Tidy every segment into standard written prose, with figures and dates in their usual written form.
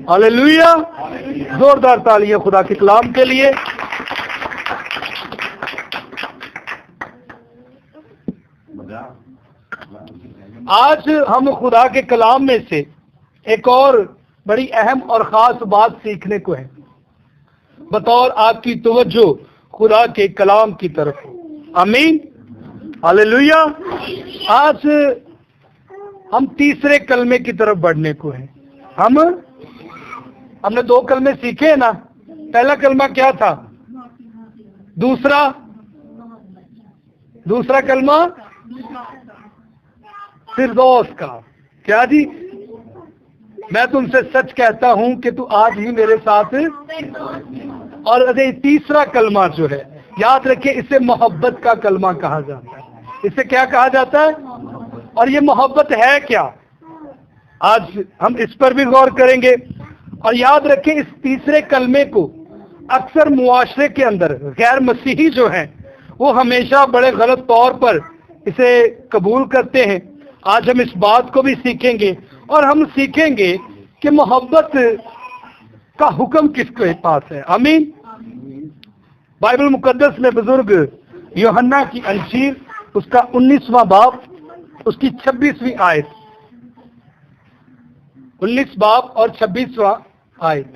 Hallelujah, زوردار تالیاں خدا کے کلام کے لیے۔ آج ہم خدا کے کلام میں سے ایک اور بڑی اہم اور خاص بات سیکھنے کو ہے۔ بطور آپ کی توجہ خدا کے کلام کی طرف، آمین، ہاللویا۔ آج ہم تیسرے کلمے کی طرف بڑھنے کو ہیں۔ ہم نے 2 کلمے سیکھے ہیں نا۔ پہلا کلمہ کیا تھا؟ دوسرا کلمہ فردوس کا۔ کیا جی؟ میں تم سے سچ کہتا ہوں کہ تو آج ہی میرے ساتھ۔ اور تیسرا کلمہ جو ہے، یاد رکھیں، اسے محبت کا کلمہ کہا جاتا ہے۔ اسے کیا کہا جاتا ہے؟ اور یہ محبت ہے کیا؟ آج ہم اس پر بھی غور کریں گے۔ اور یاد رکھیں، اس تیسرے کلمے کو اکثر معاشرے کے اندر غیر مسیحی جو ہیں وہ ہمیشہ بڑے غلط طور پر اسے قبول کرتے ہیں۔ آج ہم اس بات کو بھی سیکھیں گے، اور ہم سیکھیں گے کہ محبت کا حکم کس کے پاس ہے۔ آمین۔ بائبل مقدس میں بزرگ یوحنا کی انجیل، اس کا 19واں باب، اس کی 26ویں آیت، 19 باب اور 26واں آیت۔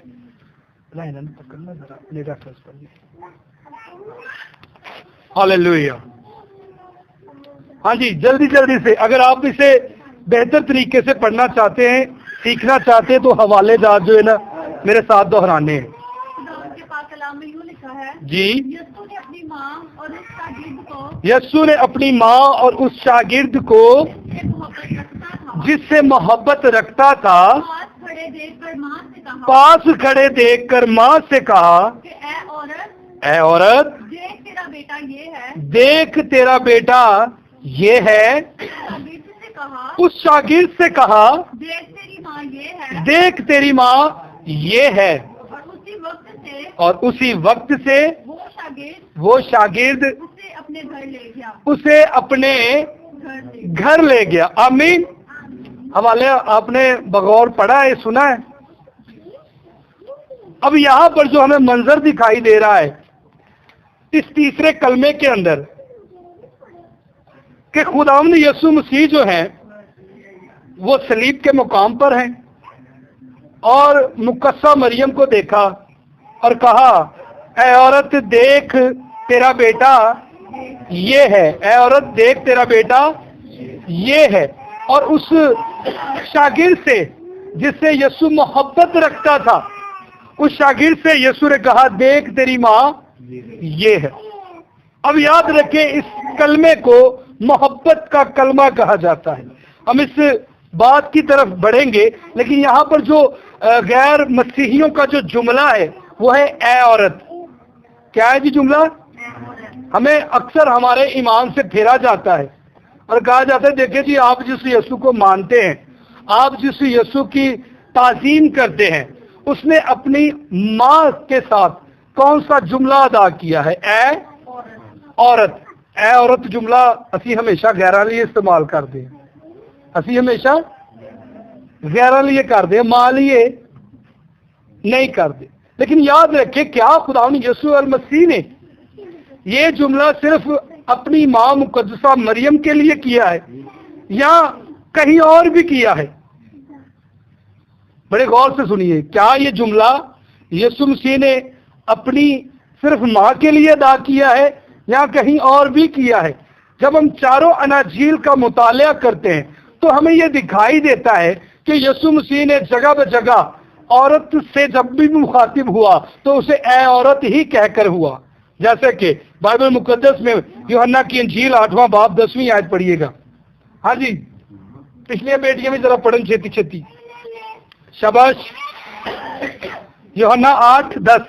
ہاللویا۔ ہاں جی، جلدی جلدی سے، اگر آپ اسے بہتر طریقے سے پڑھنا چاہتے ہیں، سیکھنا چاہتے ہیں، تو حوالے جات جو ہے نا میرے ساتھ دہرانے ہیں۔ جی، یسوع نے اپنی ماں اور اس شاگرد کو جس سے محبت رکھتا تھا پاس کھڑے دیکھ کر ماں سے کہا، اے عورت، دیکھ تیرا بیٹا یہ ہے۔ اس شاگرد سے کہا، دیکھ تیری ماں یہ ہے۔ اور اسی وقت سے وہ شاگرد اسے اپنے گھر لے گیا۔ آمین۔ حوالے آپ نے بغور پڑھا ہے، سنا ہے۔ اب یہاں پر جو ہمیں منظر دکھائی دے رہا ہے اس تیسرے کلمے کے اندر، کہ خداوند یسوع مسیح جو ہیں وہ صلیب کے مقام پر ہیں، اور مقدسہ مریم کو دیکھا اور کہا، اے عورت دیکھ تیرا بیٹا یہ ہے۔ اے عورت دیکھ تیرا بیٹا یہ ہے۔ اور اس شاگرد سے جس سے یسوع محبت رکھتا تھا، اس شاگرد سے یسوع نے کہا، دیکھ تیری ماں یہ ہے۔ اب یاد رکھیں، اس کلمے کو محبت کا کلمہ کہا جاتا ہے۔ ہم اس بات کی طرف بڑھیں گے، لیکن یہاں پر جو غیر مسیحیوں کا جو جملہ ہے وہ ہے اے عورت۔ کیا ہے جی جملہ؟ ہمیں اکثر ہمارے ایمان سے پھیرا جاتا ہے اور کہا جاتا ہے، دیکھیں جی، آپ جس یسوع کو مانتے ہیں، آپ جس یسوع کی تعظیم کرتے ہیں، اس نے اپنی ماں کے ساتھ کون سا جملہ ادا کیا ہے؟ اے عورت۔ اے عورت جملہ اسی ہمیشہ غیراں لیے استعمال کرتے ہیں، اسی ہمیشہ غیراں لیے کرتے ہیں، ماں لیے نہیں کرتے۔ لیکن یاد رکھیں، کیا خداوند یسوع المسیح نے یہ جملہ صرف اپنی ماں مقدسہ مریم کے لیے کیا ہے یا کہیں اور بھی کیا ہے؟ بڑے غور سے سنیے، کیا یہ جملہ یسوع مسیح نے اپنی صرف ماں کے لیے ادا کیا ہے یا کہیں اور بھی کیا ہے؟ جب ہم چاروں اناجیل کا مطالعہ کرتے ہیں تو ہمیں یہ دکھائی دیتا ہے کہ یسوع مسیح نے جگہ بہ جگہ عورت سے جب بھی مخاطب ہوا تو اسے اے عورت ہی کہہ کر ہوا، جیسے کہ بائبل مقدس میں یوحنا کی انجیل 8واں باب 10ویں آیت پڑھیے گا۔ ہاں جی، پچھلی بیٹیاں بھی ذرا پڑھن چھتی چھتی۔ شاباش۔ یوحنا 8:10۔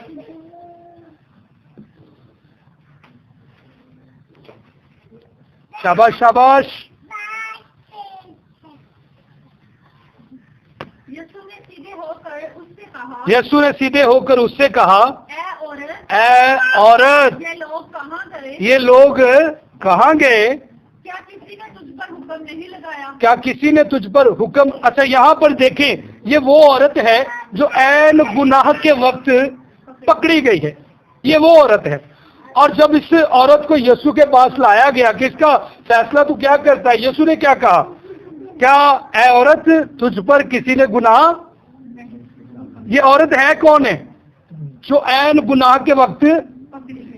شاباش شاباش۔ یسوع نے سیدھے ہو کر اس سے کہا، اے عورت، یہ لوگ کہاں گئے؟ کیا کسی نے تجھ پر حکم؟ اچھا، یہاں پر دیکھیں، یہ وہ عورت ہے جو عین گناہ کے وقت پکڑی گئی ہے، یہ وہ عورت ہے۔ اور جب اس عورت کو یسوع کے پاس لایا گیا کہ اس کا فیصلہ تو کیا کرتا ہے، یسوع نے کیا کہا؟ کیا اے عورت تجھ پر کسی نے گناہ؟ یہ عورت ہے کون ہے؟ جو عین گناہ کے وقت،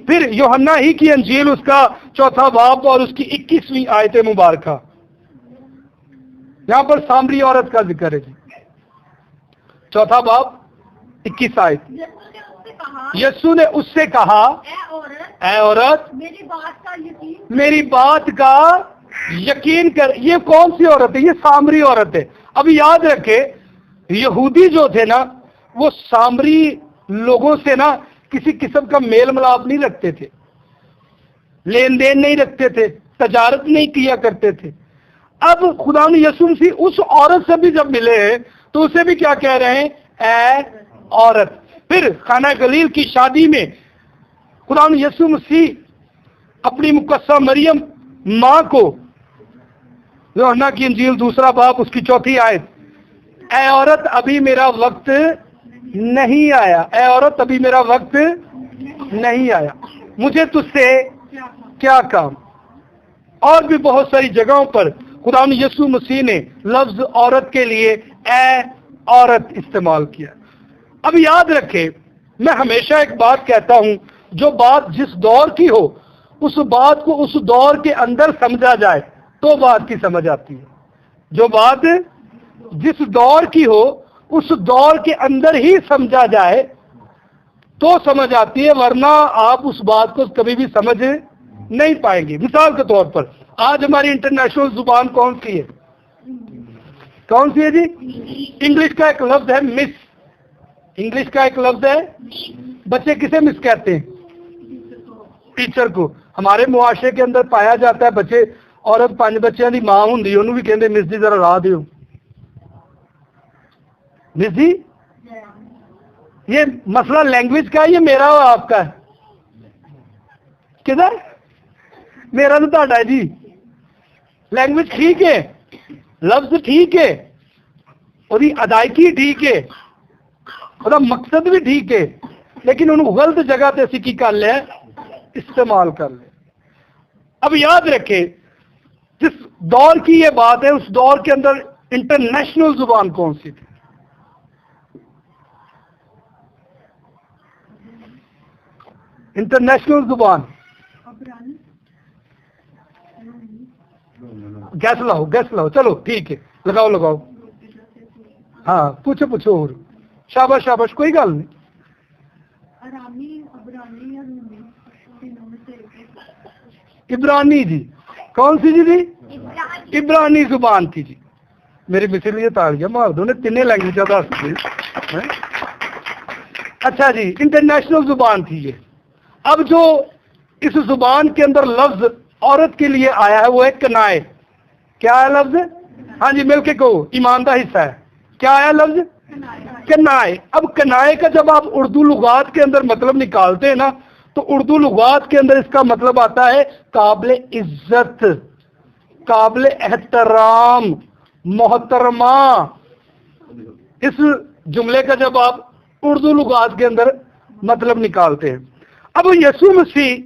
پھر یوحنا ہی کی انجیل اس کا 4 باب اور اس کی 21ویں آیت مبارکہ، یہاں پر سامری عورت کا ذکر ہے جی، 4 باب 21 آیت۔ یسوع نے اس سے کہا اے عورت میری بات کا یقین کر۔ یہ کون سی عورت ہے؟ یہ سامری عورت ہے۔ اب یاد رکھے یہودی جو تھے نا، وہ سامری لوگوں سے نا کسی قسم کا میل ملاپ نہیں رکھتے تھے، لین دین نہیں رکھتے تھے، تجارت نہیں کیا کرتے تھے۔ اب خدا نے یسوع مسیح اس عورت سے بھی جب ملے ہیں تو اسے بھی کیا کہہ رہے ہیں؟ اے عورت۔ پھر خانہ گلیل کی شادی میں خدا نے یسوع مسیح اپنی مقدسہ مریم ماں کو، یوحنا کی انجیل 2 باب اس کی 4 آیت، اے عورت ابھی میرا وقت نہیں آیا، اے عورت ابھی میرا وقت نہیں آیا، مجھے تجھ سے کیا کام۔ اور بھی بہت ساری جگہوں پر خدا نے یسوع مسیح نے لفظ عورت کے لیے اے عورت استعمال کیا۔ اب یاد رکھے، میں ہمیشہ ایک بات کہتا ہوں، جو بات جس دور کی ہو اس بات کو اس دور کے اندر سمجھا جائے تو بات کی سمجھ آتی ہے۔ جو بات جس دور کی ہو اس دور کے اندر ہی سمجھا جائے تو سمجھ آتی ہے، ورنہ آپ اس بات کو کبھی بھی سمجھ نہیں پائیں گے۔ مثال کے طور پر آج ہماری انٹرنیشنل زبان کون سی ہے؟ کون سی ہے جی؟ انگلش کا ایک لفظ ہے مس، انگلش کا ایک لفظ ہے، بچے کسے مس کہتے ہیں؟ ٹیچر کو۔ ہمارے معاشرے کے اندر پایا جاتا ہے بچے، عورت 5 بچیاں دی ماں ہوندی انہوں بھی کہندے مس جی ذرا راہ دیو، مس جی۔ یہ مسئلہ لینگویج کا ہے، یہ میرا اور آپ کا ہے؟ کدھر؟ میرا تو تہاڈا ہے جی۔ لینگویج ٹھیک ہے، لفظ ٹھیک ہے، وہی ادائیگی ٹھیک ہے، وہ مقصد بھی ٹھیک ہے، لیکن انہوں غلط جگہ تے اسی کی کر لیں، استعمال کر لیں۔ اب یاد رکھے جس دور کی یہ بات ہے اس دور کے اندر انٹرنیشنل زبان کون سی تھی؟ انٹرنیشنل زبان گیس لاؤ چلو ٹھیک ہے، لگاؤ، ہاں پوچھو اور شاباش کوئی گل نہیں۔ عبرانی جی، کون سی جی؟ عبرانی زبان تھی جی۔ میرے مثل یہ تالیاں مار دو نے، 3 لینگویج دس دی۔ اچھا جی، انٹرنیشنل زبان تھی یہ۔ اب جو اس زبان کے اندر لفظ عورت کے لیے آیا ہے وہ ہے کنائے۔ کیا ہے لفظ؟ ہاں جی مل کے کہو، ایمان کا حصہ ہے۔ کیا آیا لفظ؟ کنائے۔ اب کنائے کا جب آپ اردو لغات کے اندر مطلب نکالتے ہیں نا تو اردو لغات کے اندر اس کا مطلب آتا ہے قابل عزت، قابل احترام، محترمہ۔ اس جملے کا جب آپ اردو لغات کے اندر مطلب نکالتے ہیں، اب یسوع مسیح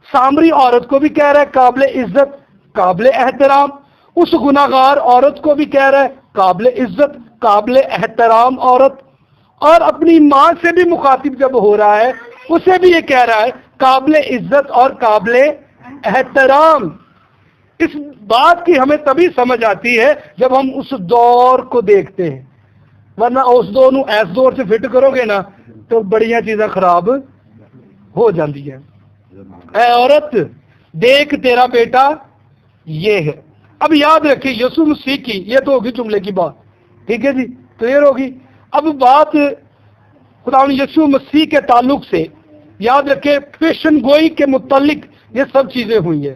سامری عورت کو بھی کہہ رہا ہے قابل عزت، قابل احترام، اس گناہگار عورت کو بھی کہہ رہا ہے قابل عزت، قابل احترام عورت، اور اپنی ماں سے بھی مخاطب جب ہو رہا ہے اسے بھی یہ کہہ رہا ہے قابل عزت اور قابل احترام۔ اس بات کی ہمیں تبھی سمجھ آتی ہے جب ہم اس دور کو دیکھتے ہیں، ورنہ اس دور نو ایس دور سے فٹ کرو گے نا تو بڑیاں چیزیں خراب ہو جاندی ہیں۔ اے عورت دیکھ تیرا بیٹا یہ ہے۔ اب یاد رکھیں یسوع مسیح کی، یہ تو ہوگی جملے کی بات، ٹھیک ہے جی، کلیئر ہوگی۔ اب بات خدا یسوع مسیح کے تعلق سے یاد رکھیں، پیشن گوئی کے متعلق یہ سب چیزیں ہوئی ہیں۔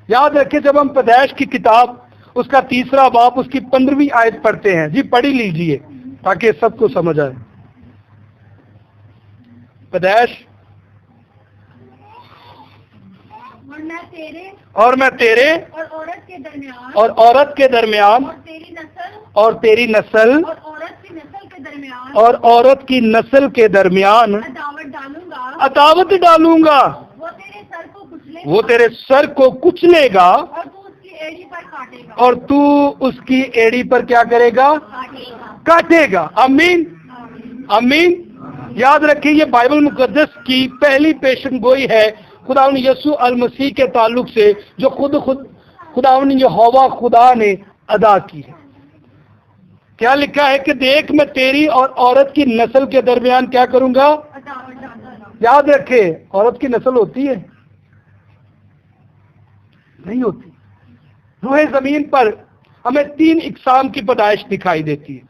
یاد رکھیں جب ہم پیدائش کی کتاب اس کا 3 باب اس کی 15ویں آیت پڑھتے ہیں، جی پڑھی لیجئے تاکہ سب کو سمجھ آئے۔ پیدائش اور میں تیرے اور عورت کے درمیان اور تیری نسل اور عورت کی نسل کے درمیان عداوت ڈالوں گا، وہ تیرے سر کو کچلے گا اور تو اس کی ایڑی پر کیا کرے گا؟ کاٹے گا۔ آمین آمین۔ یاد رکھیے یہ بائبل مقدس کی پہلی پیشن گوئی ہے خداوند یسوع المسیح کے تعلق سے، جو خداوند یہوہ خدا نے ادا کی ہے۔ کیا لکھا ہے کہ دیکھ میں تیری اور عورت کی نسل کے درمیان کیا کروں گا؟ یاد رکھے، عورت کی نسل ہوتی ہے؟ نہیں ہوتی۔ روح زمین پر ہمیں 3 اقسام کی پیدائش دکھائی دیتی ہے۔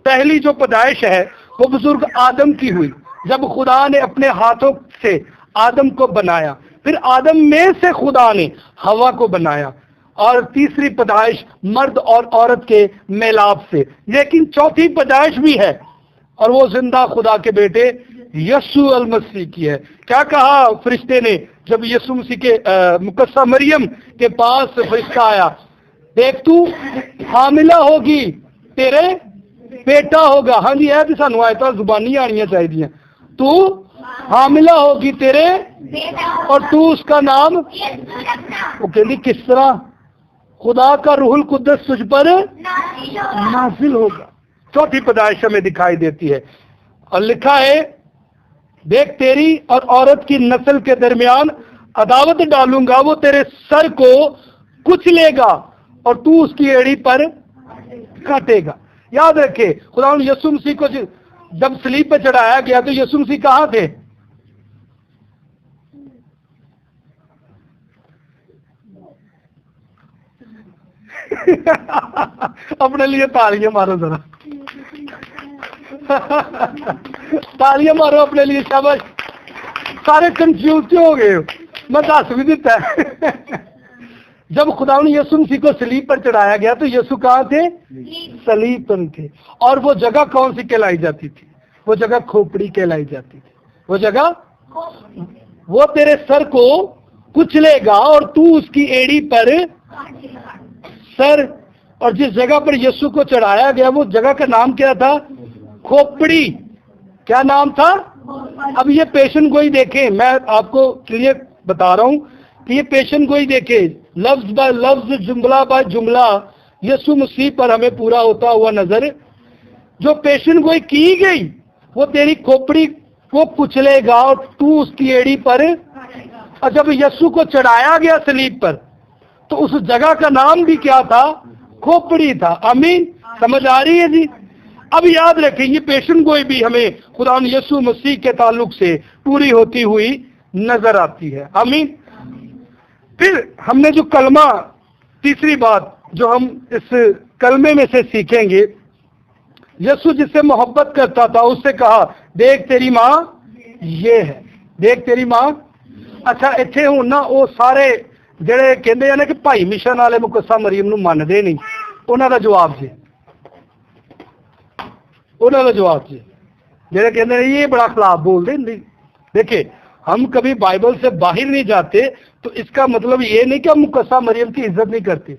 پہلی جو پیدائش ہے وہ بزرگ آدم کی ہوئی، جب خدا نے اپنے ہاتھوں سے آدم کو بنایا، پھر آدم میں سے خدا نے ہوا کو بنایا، اور تیسری پیدائش مرد اور عورت کے میلاب سے۔ لیکن چوتھی پیدائش بھی ہے، اور وہ زندہ خدا کے بیٹے یسوع المسیح کی ہے۔ کیا کہا فرشتے نے جب یسوع مسیح کے مقدسہ مریم کے پاس فرشتہ آیا؟ دیکھ تو حاملہ ہوگی، تیرے بیٹا ہوگا۔ ہاں جی، ہے بھی سانو آئے تو زبانی آنیاں چاہیے۔ تو حاملہ ہوگی تیرے اور تو اس کا نام، وہ کہتی کس طرح؟ خدا کا روح القدس تجھ پر نازل ہوگا۔ چوتھی پیدائش ہمیں دکھائی دیتی ہے، اور لکھا ہے دیکھ تیری اور عورت کی نسل کے درمیان عداوت ڈالوں گا، وہ تیرے سر کو کچلے گا اور تو اس کی ایڑی پر کاٹے گا۔ یاد رکھے خدا یسوع مسیح کو جب صلیب پہ چڑھایا گیا تو یسوع مسیح کہاں تھے؟ اپنے لیے تالیاں مارو ذرا، تالیاں مارو اپنے لیے، شاباش۔ سارے کنفیوز ہو گئے ہو، میں دس بھی دیتا ہے۔ جب خدا نے یسوع مسیح کو صلیب پر چڑھایا گیا تو یسوع کہاں تھے؟ صلیب پر تھے۔ اور وہ جگہ کون سی کہلائی جاتی تھی؟ وہ جگہ کھوپڑی کہلائی جاتی تھی۔ وہ جگہ، وہ تیرے سر کو کچلے گا اور تو اس کی ایڑی پر سر۔ اور جس جگہ پر یسوع کو چڑھایا گیا وہ جگہ کا نام کیا تھا؟ کھوپڑی۔ کیا نام تھا؟ اب یہ پیشن گوئی دیکھیں، میں آپ کو کلیئر بتا رہا ہوں کہ یہ پیشن گوئی دیکھیں، لفظ با لفظ، جملہ با جملہ یسوع مسیح پر ہمیں پورا ہوتا ہوا نظر۔ جو پیشن گوئی کی گئی وہ تیری کھوپڑی کو کچلے گا اور تو اس کی ایڑی پر۔ اور جب یسوع کو چڑھایا گیا صلیب پر تو اس جگہ کا نام بھی کیا تھا؟ کھوپڑی تھا۔ آمین، سمجھ آ رہی ہے جی؟ اب یاد رکھیں یہ پیشن گوئی بھی ہمیں خدا یسوع مسیح کے تعلق سے پوری ہوتی ہوئی نظر آتی ہے۔ آمین۔ پھر ہم نے جو کلمہ، تیسری بات جو ہم اس کلمے میں سے سیکھیں گے، یسوع جس سے محبت کرتا تھا اس سے کہا دیکھ تیری ماں یہ ہے، دیکھ تیری ماں۔ اچھا اتنے ہوں نا وہ سارے جڑے کہندے ہیں نا کہ بھائی مشن والے مقدسہ مریم نو منتے نہیں، انہوں کا جواب جی، انہوں کا جواب جی جڑے کہندے ہیں یہ بڑا خلاف بول دیں۔ دیکھیں ہم کبھی بائبل سے باہر نہیں جاتے تو اس کا مطلب یہ نہیں کہ ہم مقدسہ مریم کی عزت نہیں کرتے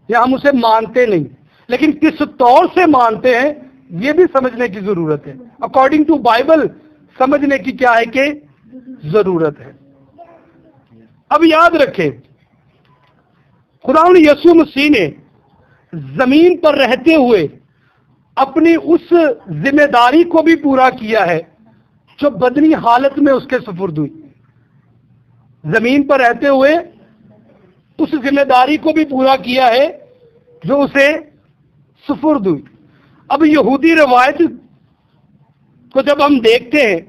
یا ہم اسے مانتے نہیں، لیکن کس طور سے مانتے ہیں یہ بھی سمجھنے کی ضرورت ہے۔ اکارڈنگ ٹو بائبل سمجھنے کی کیا ہے کہ ضرورت ہے۔ اب یاد رکھیں خداوند یسوع مسیح نے زمین پر رہتے ہوئے اپنی اس ذمہ داری کو بھی پورا کیا ہے جو بدنی حالت میں اس کے سپرد ہوئی۔ زمین پر رہتے ہوئے اس ذمہ داری کو بھی پورا کیا ہے جو اسے سپرد ہوئی۔ اب یہودی روایت کو جب ہم دیکھتے ہیں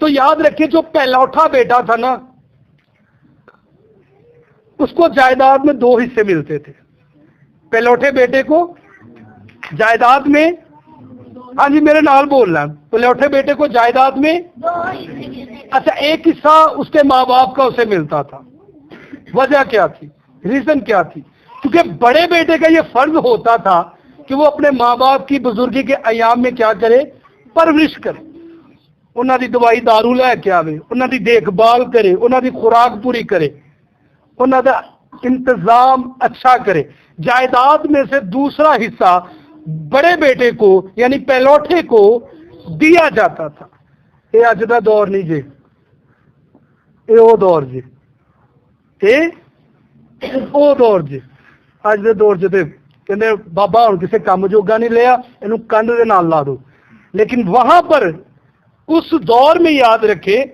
تو یاد رکھیں جو پہلوٹا بیٹا تھا نا اس کو جائیداد میں 2 حصے ملتے تھے۔ پہلوٹے بیٹے کو جائیداد میں، ہاں جی میرے نال بولنا، پہلوٹے بیٹے کو جائیداد میں 2 حصے۔ اچھا ایک حصہ اس کے ماں باپ کا اسے ملتا تھا۔ وجہ کیا تھی؟ ریزن کیا تھی؟ کیونکہ بڑے بیٹے کا یہ فرض ہوتا تھا کہ وہ اپنے ماں باپ کی بزرگی کے ایام میں کیا کرے؟ پرورش کرے، انہوں دی دوائی دارو لے کے آوے، انہوں دی دیکھ بھال کرے، انہوں دی خوراک پوری کرے، انہوں دا انتظام اچھا کرے۔ جائیداد میں سے دوسرا حصہ بڑے بیٹے کو یعنی پہلوٹے کو دیا جاتا تھا. یہ اج دا دور نہیں جی, یہ وہ دور جی, یہ وہ دور جی. اج دے دور چ کہندے بابا ہن کسے کام جوگا نہیں لیا, اینو کندھ دے نال لا دو. لیکن وہاں پر اس دور میں یاد رکھے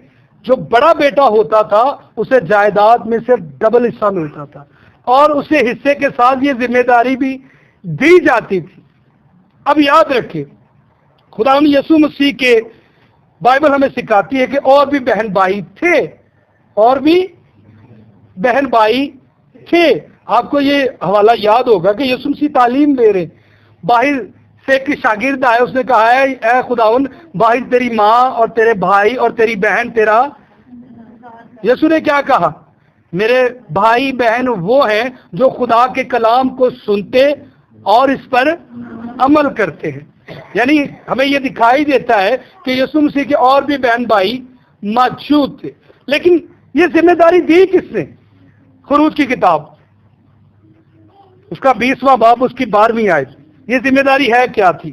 جو بڑا بیٹا ہوتا تھا اسے جائیداد میں سے ڈبل حصہ ملتا تھا, اور اسے حصے کے ساتھ یہ ذمہ داری بھی دی جاتی تھی. اب یاد رکھے خدا یسوع مسیح کے بائبل ہمیں سکھاتی ہے کہ اور بھی بہن بھائی تھے, اور بھی بہن بھائی تھے. آپ کو یہ حوالہ یاد ہوگا کہ یسوع مسیح تعلیم دے رہے, باہر سے ایک شاگرد آیا, اس نے کہا ہے اے خداوند باہر تیری ماں اور تیرے بھائی اور تیری بہن تیرا. یسوع نے کیا کہا؟ میرے بھائی بہن وہ ہیں جو خدا کے کلام کو سنتے اور اس پر عمل کرتے ہیں. یعنی ہمیں یہ دکھائی دیتا ہے کہ یسوع مسیح کے اور بھی بہن بھائی موجود تھے. لیکن یہ ذمہ داری دی کس نے؟ خروج کی کتاب اس کا 20واں باب اس کی 12ویں آیت. یہ ذمہ داری ہے کیا تھی؟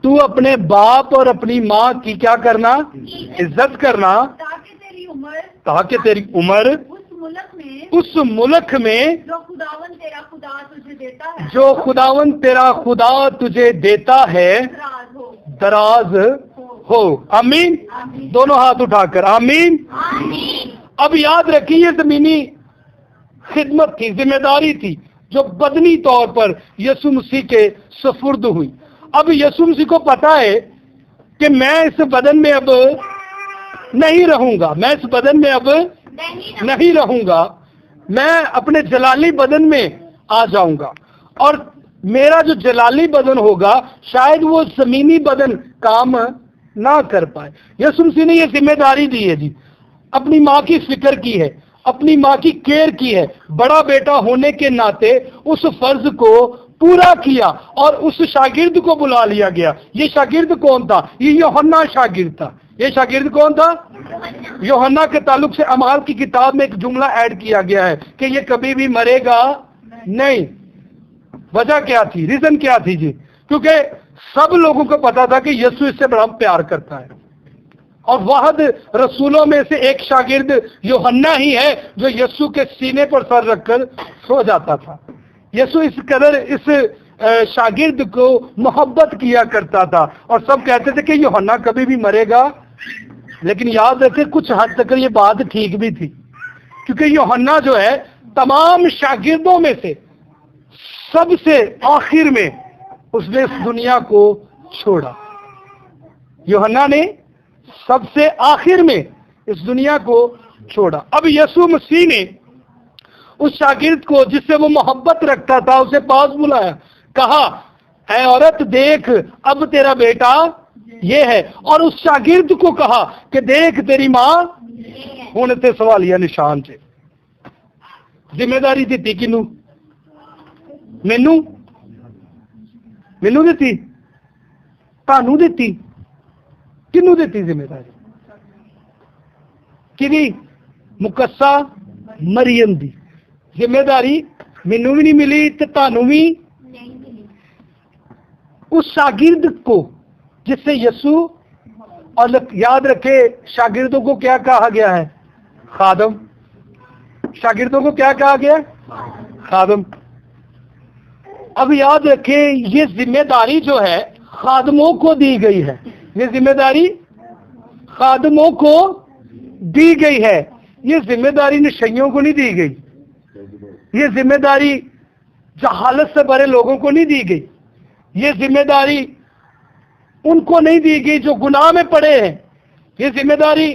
تو اپنے باپ اور اپنی ماں کی کیا کرنا؟ عزت کرنا, تاکہ تیری عمر اس ملک میں جو خداوند تیرا خدا تجھے دیتا ہے دراز ہو. آمین. دونوں ہاتھ اٹھا کر آمین. اب یاد رکھیے یہ زمینی خدمت تھی, ذمہ داری تھی جو بدنی طور پر یسوع مسیح کے سپرد ہوئی. اب یسوع مسیح کو پتا ہے کہ میں اس بدن میں اب نہیں رہوں گا, میں اس بدن میں اب نہیں رہوں گا, میں اپنے جلالی بدن میں آ جاؤں گا, اور میرا جو جلالی بدن ہوگا شاید وہ زمینی بدن کام نہ کر پائے. یسوع مسیح نے یہ ذمہ داری دی ہے جی, اپنی ماں کی فکر کی ہے, اپنی ماں کی کیئر کی ہے, بڑا بیٹا ہونے کے ناطے اس فرض کو پورا کیا اور اس شاگرد کو بلا لیا گیا. یہ شاگرد کون تھا؟ یہ یوحنا شاگرد تھا. یہ شاگرد کون تھا؟ یوحنا کے تعلق سے اعمال کی کتاب میں ایک جملہ ایڈ کیا گیا ہے کہ یہ کبھی بھی مرے گا نہیں. وجہ کیا تھی؟ ریزن کیا تھی جی؟ کیونکہ سب لوگوں کو پتا تھا کہ یسوع اس سے بڑا پیار کرتا ہے, اور واحد رسولوں میں سے ایک شاگرد یوحنا ہی ہے جو یسوع کے سینے پر سر رکھ کر سو جاتا تھا. یسوع اس قدر اس شاگرد کو محبت کیا کرتا تھا, اور سب کہتے تھے کہ یوحنا کبھی بھی مرے گا. لیکن یاد رکھیں کچھ حد تک یہ بات ٹھیک بھی تھی, کیونکہ یوحنا جو ہے تمام شاگردوں میں سے سب سے آخر میں اس نے اس دنیا کو چھوڑا. یوحنا نے سب سے آخر میں اس دنیا کو چھوڑا. اب یسوع مسیح نے اس شاگرد کو جس سے وہ محبت رکھتا تھا اسے پاس بلایا, کہا اے عورت دیکھ اب تیرا بیٹا یہ ہے, اور اس شاگرد کو کہا کہ دیکھ تیری ماں. ہونے تے سوالیہ نشان سے ذمہ داری دیتی کنو؟ مینو دیتی, تانوں دیتی, کنو دیتی ذمہ داری؟ کی مقصہ مریم دی ذمہ داری مینو بھی نہیں ملی تے تانوں بھی. اس شاگرد کو جس سے یسوع, اور یاد رکھے شاگردوں کو کیا کہا گیا ہے؟ خادم. شاگردوں کو کیا کہا گیا؟ خادم. اب یاد رکھے یہ ذمہ داری جو ہے خادموں کو دی گئی ہے, یہ ذمہ داری خادموں کو دی گئی ہے. یہ ذمہ داری نشیوں کو نہیں دی گئی, یہ ذمہ داری جہالت سے بھرے لوگوں کو نہیں دی گئی, یہ ذمہ داری ان کو نہیں دی گئی جو گناہ میں پڑے ہیں, یہ ذمہ داری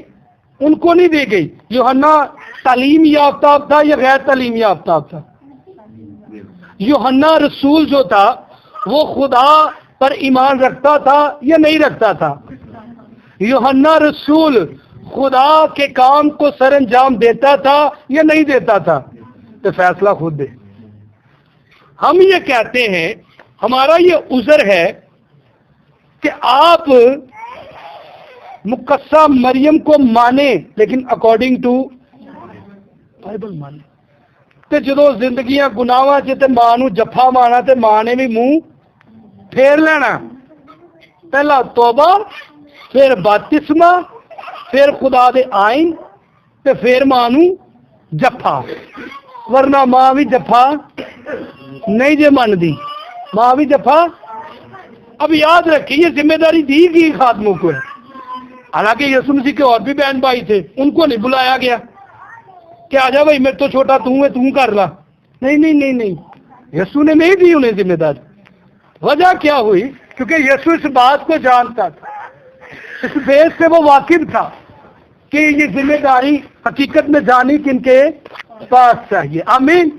ان کو نہیں دی گئی. یوحنا تعلیم یافتہ تھا یا غیر تعلیم یافتہ تھا؟ یوحنا رسول جو تھا وہ خدا پر ایمان رکھتا تھا یا نہیں رکھتا تھا؟ یوحنا رسول خدا کے کام کو سر انجام دیتا تھا یا نہیں دیتا تھا؟ تو فیصلہ خود دے. ہم یہ کہتے ہیں, ہمارا یہ عذر ہے کہ آپ مقصہ مریم کو مانیں لیکن اکارڈنگ ٹو بائبل مان تے جدو زندگیاں گناواں چ تے ماں نو جفا مارنا تے ماں نے بھی منہ پھیر لینا. پہلا توبہ، پھر بپتسمہ، پھر خدا دے آئین تے پھر ماں نو جفا. ورنہ ماں بھی جفا نہیں جے من دی، ماں بھی جفا. اب یاد رکھیے یہ ذمہ داری دی گئی خادموں کو ہے. حالانکہ یسوع مسیح کے اور بھی بہن بھائی تھے، ان کو نہیں بلایا گیا کہ آ جا بھائی میرے تو چھوٹا تو ہے، تو کر لا. نہیں نہیں نہیں نہیں، یسوع نے نہیں دی انہیں ذمہ داری. وجہ کیا ہوئی؟ کیونکہ یسوع اس بات کو جانتا تھا، اس بیس سے وہ واقف تھا کہ یہ ذمہ داری حقیقت میں جانی کن کے پاس چاہیے. آمین.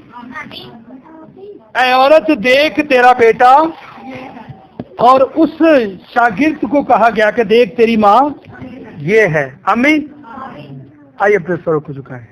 اے عورت دیکھ تیرا بیٹا. اور اس شاگرد کو کہا گیا کہ دیکھ تیری ماں یہ ہے. آمین. آئیے اپنے سروں کو جھکائیں.